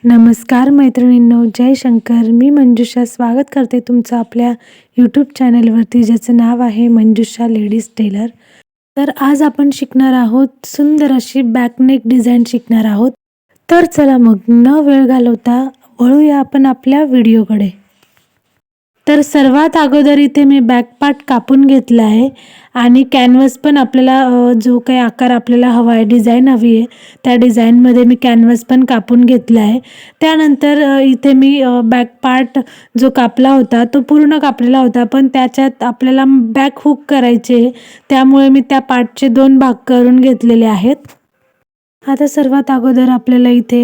नमस्कार मैत्रिणींनो, जय शंकर. मी मंजुषा स्वागत करते तुमचं आपल्या यूट्यूब चॅनलवरती, ज्याचं नाव आहे मंजुषा लेडीज टेलर. तर आज आपण शिकणार आहोत सुंदर अशी बॅकनेक डिझाईन शिकणार आहोत. तर चला मग न वेळ घालवता वळूया आपण आपल्या व्हिडिओकडे. तर सर्वात अगोदर इथे मी बॅक पार्ट कापून घेतला आहे आणि कॅनव्हास पण आपल्याला जो काही आकार आपल्याला हवा आहे, डिझाईन हवी आहे, त्या डिझाईनमध्ये मी कॅनव्हास पण कापून घेतला आहे. त्यानंतर इथे मी बॅक पार्ट जो कापला होता तो पूर्ण कापलेला होता, पण त्याच्यात आपल्याला बॅक हुक करायचे, त्यामुळे मी त्या पार्टचे 2 भाग करून घेतलेले आहेत. आता सर्वात अगोदर आपल्याला इथे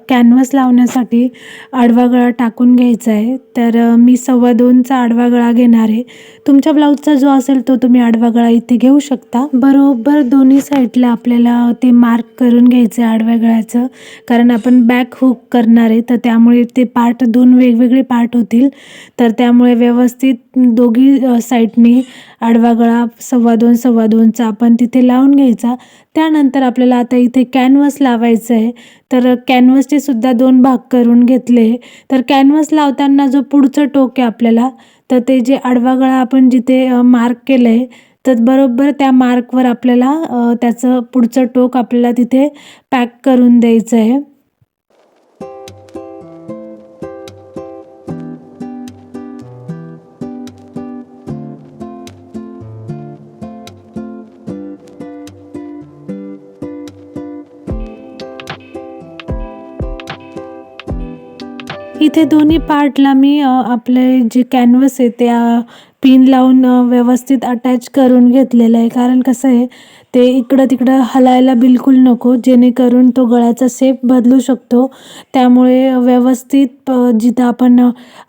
कॅनव्हास लावण्यासाठी आडवा गळा टाकून घ्यायचा आहे. तर मी 2.25चा आडवा गळा घेणार आहे. तुमच्या ब्लाऊजचा जो असेल तो तुम्ही आडवा गळा इथे घेऊ शकता. बरोबर दोन्ही साईडला आपल्याला ते मार्क करून घ्यायचं आहे आडव्या गळ्याचं, कारण आपण बॅक हुक करणार आहे, तर त्यामुळे ते पार्ट 2 वेगवेगळे पार्ट होतील. तर त्यामुळे व्यवस्थित दोघी साईडनी आडवा गळा 2.25चा आपण तिथे लावून घ्यायचा. त्यानंतर आपल्याला आता इथे कॅनव्हास लावायचं आहे. तर कॅनव्हासचे सुद्धा 2 भाग करून घेतले. तर कॅनव्हास लावताना जो पुढचं टोक आहे आपल्याला, तर ते जे आडवा गळा आपण जिथे मार्क केलं आहे, तर बरोबर त्या मार्कवर आपल्याला त्याचं पुढचं टोक आपल्याला तिथे पॅक करून द्यायचं आहे. इथे दोन्ही पार्टला मी आपले जे कॅनव्हास आहे त्या पिन लावून व्यवस्थित अटॅच करून घेतलेलं आहे, कारण कसं आहे ते इकडं तिकडं हलायला बिलकुल नको, जेणेकरून तो गळ्याचा शेप बदलू शकतो. त्यामुळे व्यवस्थित जिथं आपण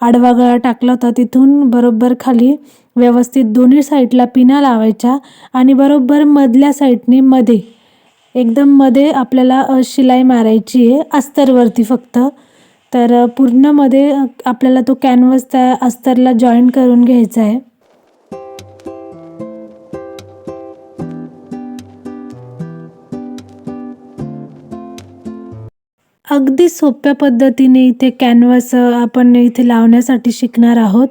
आडवा गळा टाकला होता तिथून बरोबर खाली व्यवस्थित दोन्ही साईडला पिना लावायच्या आणि बरोबर मधल्या साईडनी मध्ये एकदम मध्ये आपल्याला शिलाई मारायची आहे अस्तरवरती फक्त. तर पूर्ण मध्ये आपल्याला तो कॅनव्हास त्या अस्तरला जॉईन करून घ्यायचा आहे. अगदी सोप्या पद्धतीने इथे कॅनव्हास आपण इथे लावण्यासाठी शिकणार आहोत.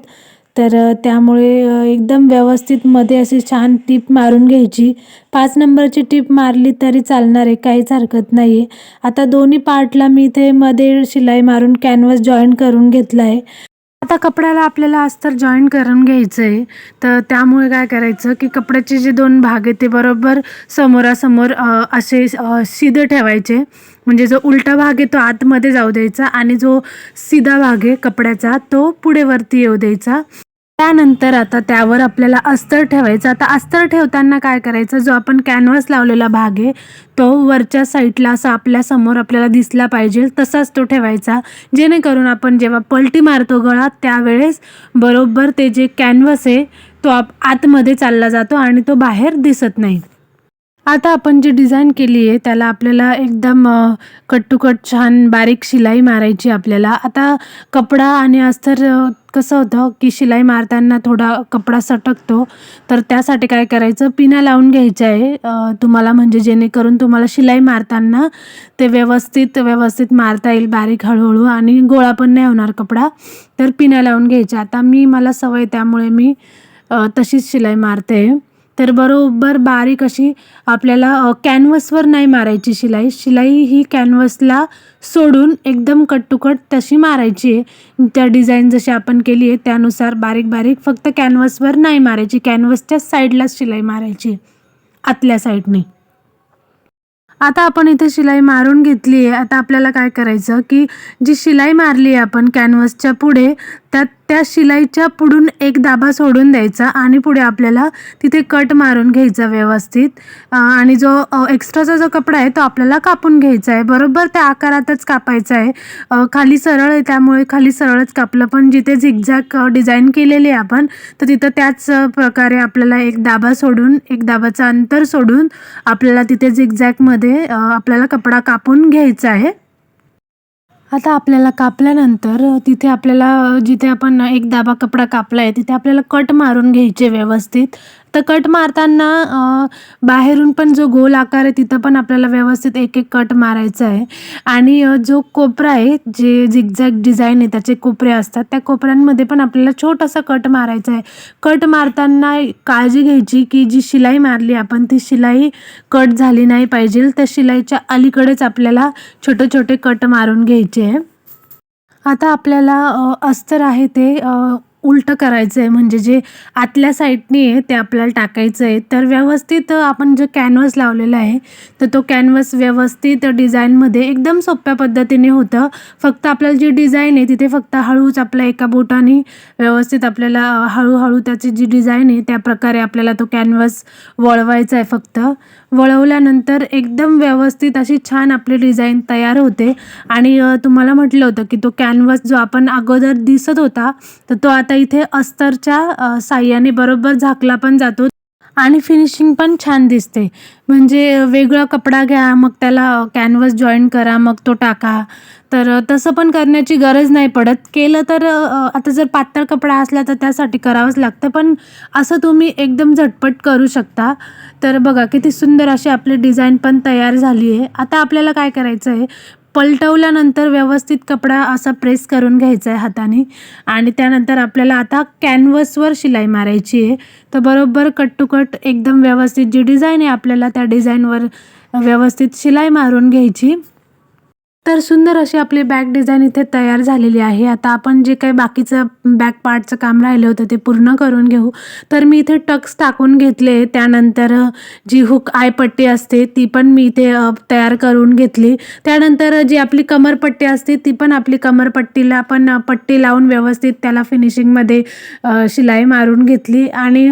तर त्यामुळे एकदम व्यवस्थित मध्ये अशी छान टीप मारून घ्यायची. 5 नंबरची टीप मारली तरी चालणार आहे, काहीच हरकत नाही आहे. आता दोन्ही पार्टला मी इथे मध्ये शिलाई मारून कॅनव्हास जॉईन करून घेतला आहे. आता कपड्याला आपल्याला अस्तर जॉईन करून घ्यायचं आहे. तर त्यामुळे काय करायचं की कपड्याचे जे 2 भाग आहेत ते बरोबर समोरासमोर असे सीधे ठेवायचे. म्हणजे जो उलटा भाग आहे तो आतमध्ये जाऊ द्यायचा आणि जो सीधा भाग आहे कपड्याचा तो पुढे वरती येऊ द्यायचा. त्यानंतर आता त्यावर आपल्याला अस्तर ठेवायचं. आता अस्तर ठेवताना काय करायचं, जो आपण कॅनव्हास लावलेला भाग आहे तो वरच्या साईडला असा आपल्या समोर आपल्याला दिसला पाहिजे तसाच तो ठेवायचा, जेणेकरून आपण जेव्हा पलटी मारतो गळा त्यावेळेस बरोबर ते जे कॅनव्हास आहे तो आतमध्ये चालला जातो आणि तो बाहेर दिसत नाही. आता आपण जी डिझाईन केली आहे त्याला आपल्याला एकदम कट टू कट छान बारीक शिलाई मारायची आपल्याला. आता कपडा आणि अस्तर कसं होतं की शिलाई मारताना थोडा कपडा सटकतो, तर त्यासाठी काय करायचं, पिना लावून घ्यायच्या आहे तुम्हाला, म्हणजे जेणेकरून तुम्हाला शिलाई मारताना ते व्यवस्थित मारता येईल बारीक हळूहळू आणि गोळा पण नाही होणार कपडा. तर पिना लावून घ्यायच्या. आता मला सवय त्यामुळे मी तशीच शिलाई मारते. तर बरोबर बारीक अशी आपल्याला कॅनव्हासवर नाही मारायची शिलाई ही कॅनव्हासला सोडून एकदम कट टू कट तशी मारायची आहे. त्या डिझाईन जशी आपण केली आहे त्यानुसार बारीक बारीक, फक्त कॅनव्हासवर नाही मारायची, कॅनव्हासच्या साईडलाच शिलाई मारायची आतल्या साईडने. आता आपण इथे शिलाई मारून घेतली आहे. आता आपल्याला काय करायचं की जी शिलाई मारली आहे आपण कॅनव्हासच्या पुढे, त्या शिलाईच्या पुढून एक दाबा सोडून द्यायचा आणि पुढे आपल्याला तिथे कट मारून घ्यायचा व्यवस्थित. आणि जो एक्स्ट्राचा जो कपडा आहे तो आपल्याला कापून घ्यायचा आहे. बरोबर त्या आकारातच कापायचा आहे. खाली सरळ आहे त्यामुळे खाली सरळच कापलं, पण जिथे झिगझॅग डिझाईन केलेली आहे आपण, तर तिथं त्याच प्रकारे आपल्याला एक दाबा सोडून, एक दाबाचं अंतर सोडून आपल्याला तिथे झिगझॅगमध्ये आपल्याला कपडा कापून घ्यायचा आहे. आता आपल्याला कापल्यानंतर तिथे आपल्याला जिथे आपण एक दाबा कपडा कापला आहे तिथे आपल्याला कट मारून घ्यायचे व्यवस्थित. फक्त कट मारताना बाहेरून पण जो गोल आकार आहे तिथं पण आपल्याला व्यवस्थित एक एक कट मारायचा आहे. आणि जो कोपरा आहे, जे झिगझॅग डिझाईन आहे त्याचे कोपरे असतात, त्या कोपऱ्यांमध्ये पण आपल्याला छोटासा कट मारायचा आहे. कट मारताना काळजी घ्यायची की जी शिलाई मारली आपण ती शिलाई कट झाली नाही पाहिजे. त्या शिलाईच्या अलीकडेच आपल्याला छोटे छोटे कट मारून घ्यायचे आहे. आता आपल्याला अस्तर आहे ते उलटं करायचं आहे, म्हणजे जे आतल्या साईडनी आहे ते आपल्याला टाकायचं आहे. तर व्यवस्थित आपण जो कॅनव्हास लावलेला आहे तर तो कॅनव्हास व्यवस्थित डिझाईनमध्ये एकदम सोप्या पद्धतीने होतं. फक्त आपल्याला जी डिझाईन आहे तिथे फक्त हळूच आपल्या एका बोटाने व्यवस्थित आपल्याला हळूहळू त्याची जी डिझाईन आहे त्या प्रकारे आपल्याला तो कॅनव्हास वळवायचा आहे. फक्त वळवल्यानंतर एकदम व्यवस्थित अशी छान आपली डिझाईन तयार होते. आणि तुम्हाला म्हटलं होतं की तो कॅनव्हास जो आपण अगोदर दिसत होता तर तो आता इथे अस्तरच्या साहाय्याने बरोबर झाकला पण जातो आणि फिनिशिंग पण छान दिसते. म्हणजे वेगळा कपडा घ्या, मग त्याला कॅनव्हास जॉईन करा, मग तो टाका. तर तसं पण करण्याची गरज नाही पडत. केलं तर आता जर पातळ कपडा असला तर त्यासाठी करावंच लागतं, पण असं तुम्ही एकदम झटपट करू शकता. तर बघा किती सुंदर अशी आपली डिझाईन पण तयार झाली आहे. आता आपल्याला काय करायचं आहे, पलटवल्यानंतर व्यवस्थित कपडा असा प्रेस करून घ्यायचा आहे हाताने आणि त्यानंतर आपल्याला आता कॅनव्हासवर शिलाई मारायची आहे. तर बरोबर कट टू कट एकदम व्यवस्थित जी डिझाईन आहे आपल्याला त्या डिझाईनवर व्यवस्थित शिलाई मारून घ्यायची. तर सुंदर अशी आपली बॅक डिझाईन इथे तयार झालेली आहे. आता आपण जे काही बाकीचं बॅक पार्टचं काम राहिलं होतं ते पूर्ण करून घेऊ. तर मी इथे टक्स टाकून घेतले. त्यानंतर जी हुक आयपट्टी असते ती पण मी इथे तयार करून घेतली. त्यानंतर जी आपली कमरपट्टी असते ती पण आपली कमरपट्टीला पण पट्टी लावून व्यवस्थित त्याला फिनिशिंगमध्ये शिलाई मारून घेतली आणि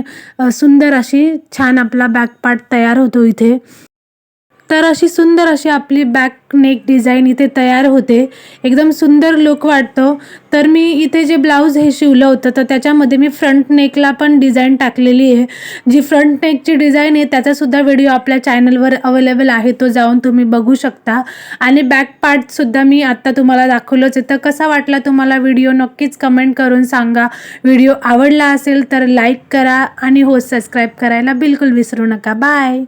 सुंदर अशी छान आपला बॅक पार्ट तयार होतो इथे. तर अशी सुंदर अशी आपली बॅक नेक डिझाईन इथे तयार होते. एकदम सुंदर लुक वाटतो. तर मी इथे जे ब्लाऊज हे शिवलं होतं तर त्याच्यामध्ये मी फ्रंट नेकला पण डिझाईन टाकलेली आहे. जी फ्रंट नेकची डिझाईन आहे त्याचासुद्धा व्हिडिओ आपल्या चॅनलवर अवेलेबल आहे, तो जाऊन तुम्ही बघू शकता. आणि बॅक पार्टसुद्धा मी आत्ता तुम्हाला दाखवलंच आहे. तर कसा वाटला तुम्हाला व्हिडिओ नक्कीच कमेंट करून सांगा. व्हिडिओ आवडला असेल तर लाईक करा आणि हो सबस्क्राईब करायला बिलकुल विसरू नका. बाय.